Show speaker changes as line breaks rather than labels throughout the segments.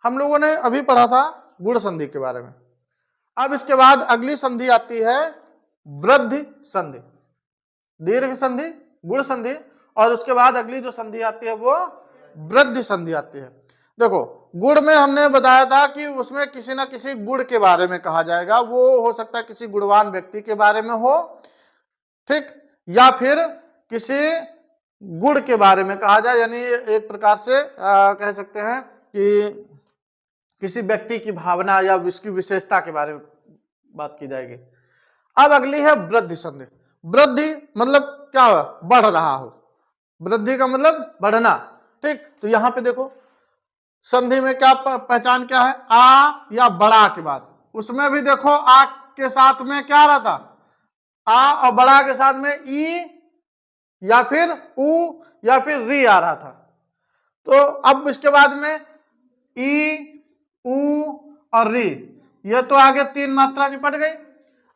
हम लोगों ने अभी पढ़ा था गुण संधि के बारे में। अब इसके बाद अगली संधि आती है वृद्धि संधि, दीर्घ संधि, गुण संधि, और उसके बाद अगली जो संधि आती है वो वृद्धि संधि आती है। देखो गुण में हमने बताया था कि उसमें किसी ना किसी गुण के बारे में कहा जाएगा, वो हो सकता है किसी गुणवान व्यक्ति के बारे में हो, ठीक, या फिर किसी गुण के बारे में कहा जाए, यानी एक प्रकार से कह सकते हैं कि किसी व्यक्ति की भावना या उसकी विशेषता के बारे में बात की जाएगी। अब अगली है वृद्धि संधि। वृद्धि मतलब क्या हुआ, बढ़ रहा हो, वृद्धि का मतलब बढ़ना, ठीक। तो यहां पे देखो संधि में क्या पहचान क्या है, आ या बड़ा के बाद, उसमें भी देखो आ के साथ में क्या रहता, आ, और बड़ा के साथ में ई या फिर उ या फिर री आ रहा था। तो अब इसके बाद में ई, उ और री, ये तो आगे तीन मात्रा निपट गई।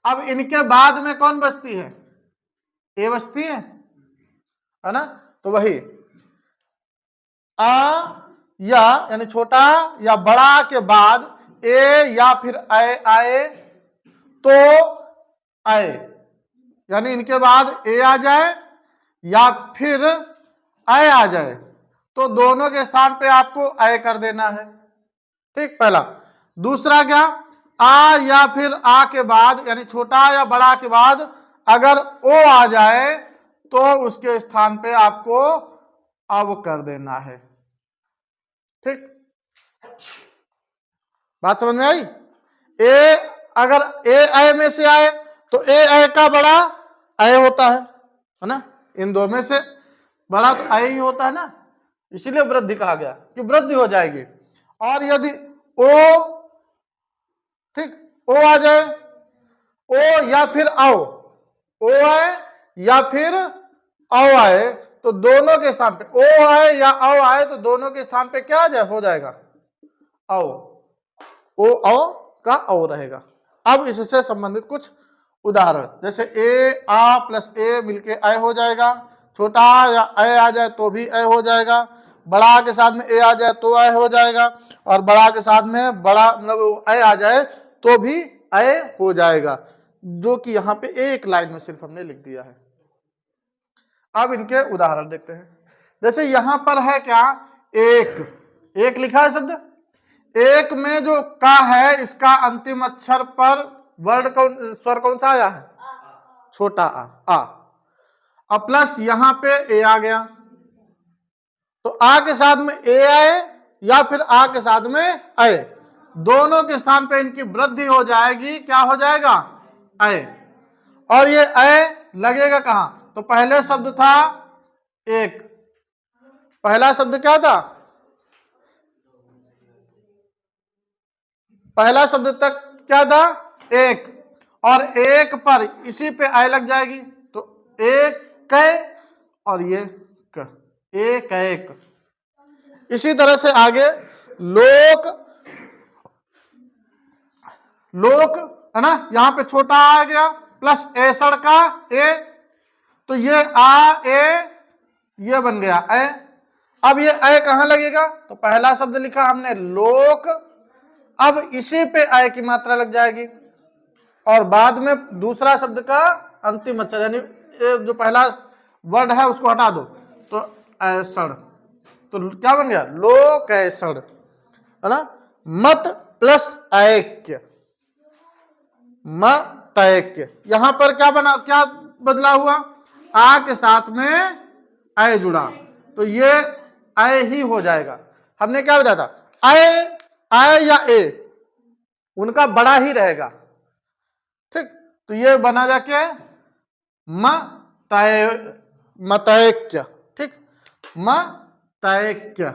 अब इनके बाद में कौन बचती है, ए बचती है ना। तो वही आ या यानी छोटा या बड़ा के बाद ए या फिर आए तो आए, यानी इनके बाद ए आ जाए या फिर आए आ जाए, तो दोनों के स्थान पे आपको आए कर देना है, ठीक, पहला। दूसरा क्या, आ या फिर आ के बाद यानी छोटा या बड़ा के बाद अगर ओ आ जाए तो उसके स्थान पे आपको अब कर देना है, ठीक। बात समझ में आई। ए अगर ए आय में से आए तो ए आय का बड़ा आय होता है ना, इन दो में से बड़ा तो आय ही होता है ना, इसीलिए वृद्धि कहा गया कि वृद्धि हो जाएगी। और यदि ओ, ठीक, ओ आ जाए, ओ या फिर आओ, ओ आए या फिर आओ आए, तो दोनों के स्थान पे ओ आए या आओ आए तो दोनों के स्थान पे क्या हो जाएगा, आओ, ओ आओ का आओ रहेगा। अब इससे संबंधित कुछ उदाहरण, जैसे ए आ प्लस ए मिलके आय हो जाएगा, छोटा या आय आ जाए तो भी आय हो जाएगा, बड़ा के साथ में ए आ जाए तो आय हो जाएगा, और बड़ा के साथ में बड़ा मतलब आय आ जाए तो भी आय हो जाएगा, जो कि यहाँ पे एक लाइन में सिर्फ हमने लिख दिया है। अब इनके उदाहरण देखते हैं। जैसे यहां पर है क्या, एक लिखा है शब्द, एक में जो का है इसका अंतिम अक्षर पर वर्ड स्वर कौन सा आया है, छोटा आ, अब प्लस यहां पे ए आ गया, तो आ के साथ में ए आए या फिर आ के साथ में आए, दोनों के स्थान पे इनकी वृद्धि हो जाएगी, क्या हो जाएगा, आए। और ये आए लगेगा कहां, तो पहले शब्द था एक, पहला शब्द क्या था, पहला शब्द तक क्या था, एक, और एक पर इसी पे आय लग जाएगी, तो एक कै और ये क, एक एक। इसी तरह से आगे लोक, लोक है ना, यहां पे छोटा आ गया प्लस ऐसड़ का ए, तो ये आ ए ये बन गया ए। अब ये ए कहां लगेगा, तो पहला शब्द लिखा हमने लोक, अब इसी पे आय की मात्रा लग जाएगी, और बाद में दूसरा शब्द का अंतिम अक्षर यानी जो पहला वर्ड है उसको हटा दो, तो ऐसड़, तो क्या बन गया, लोकैसड़, है ना। मत प्लस ऐक्य, मतैक्य, यहां पर क्या बना, क्या बदला हुआ, आ के साथ में ऐ जुड़ा, तो ये ऐ ही हो जाएगा। हमने क्या बताया था, ऐ आय या ए उनका बड़ा ही रहेगा, ठीक, तो ये बना जाके मतैक्य, ठीक, मतैक्य।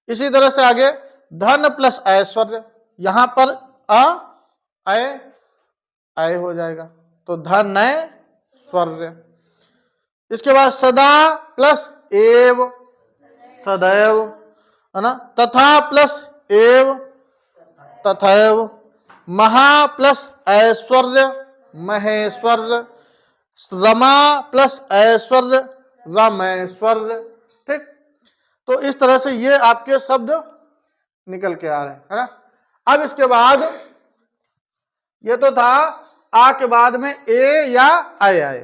इसी तरह से आगे धन प्लस ऐश्वर्य, यहां पर आय हो जाएगा, तो धन ऐश्वर्य। इसके बाद सदा प्लस एव, सदैव, है ना, तथा प्लस एव, तथैव, महा प्लस ऐश्वर्य, महेश्वर्य, रमा प्लस ऐश्वर्य, रमेश्वर्य, ठीक। तो इस तरह से ये आपके शब्द निकल के आ रहे हैं, है ना। अब इसके बाद ये तो था आ के बाद में ए या आए आए।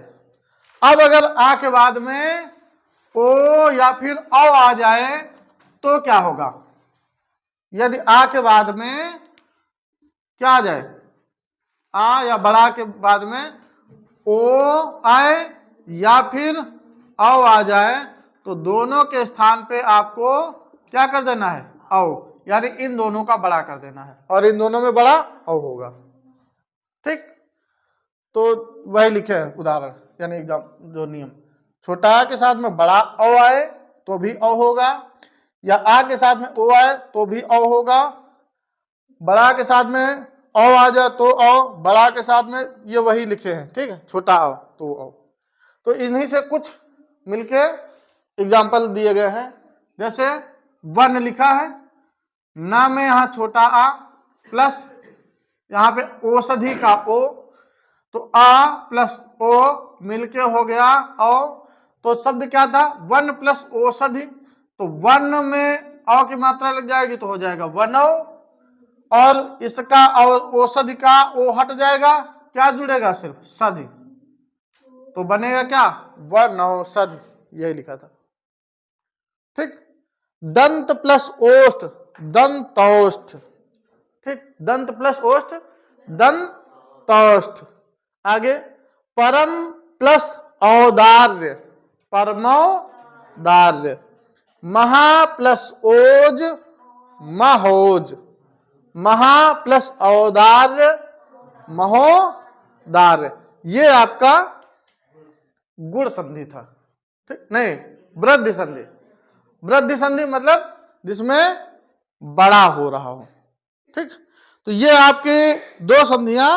अब अगर आ के बाद में ओ या फिर औ आ जाए तो क्या होगा? यदि आ के बाद में क्या आ जाए, आ या बड़ा के बाद में ओ आए या फिर औ आ जाए तो दोनों के स्थान पे आपको क्या कर देना है? औ, यानी इन दोनों का बड़ा कर देना है और इन दोनों में बड़ा औ होगा। ठीक, तो वही लिखे हैं उदाहरण, यानी एग्जाम जो नियम, छोटा आ के साथ में बड़ा औ आए तो भी औ होगा, या आ के साथ में ओ आए तो भी औ होगा, बड़ा के साथ में औ आ जाए तो औ, बड़ा के साथ में ये वही लिखे हैं। ठीक है, छोटा औ तो औ। तो इन्हीं से कुछ मिलके एग्जाम्पल दिए गए हैं। जैसे वर्ण लिखा है, ना में यहाँ छोटा आ प्लस यहाँ पे औषधि का ओ, तो आ प्लस ओ मिलके हो गया औ। तो शब्द क्या था? वर्ण प्लस औषधि। तो वर्ण में औ की मात्रा लग जाएगी तो हो जाएगा वनौ, और इसका और औषधि का ओ हट जाएगा, क्या जुड़ेगा? सिर्फ सधि, तो बनेगा क्या? वनौषधि, यही लिखा था। ठीक, दंत प्लस ओष्ठ दंतौष्ठ। ठीक, दंत प्लस ओष्ठ दंतौष्ठ। आगे परम प्लस औदार्य परमौदार्य। महा प्लस ओज महोज, महा प्लस औदार्य महोदार्य। ये आपका गुण संधि था। ठीक, नहीं, वृद्धि संधि। वृद्धि संधि मतलब जिसमें बड़ा हो रहा हो। ठीक, तो ये आपकी दो संधियां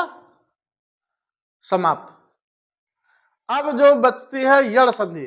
समाप्त। अब जो बचती है यड़ संधि,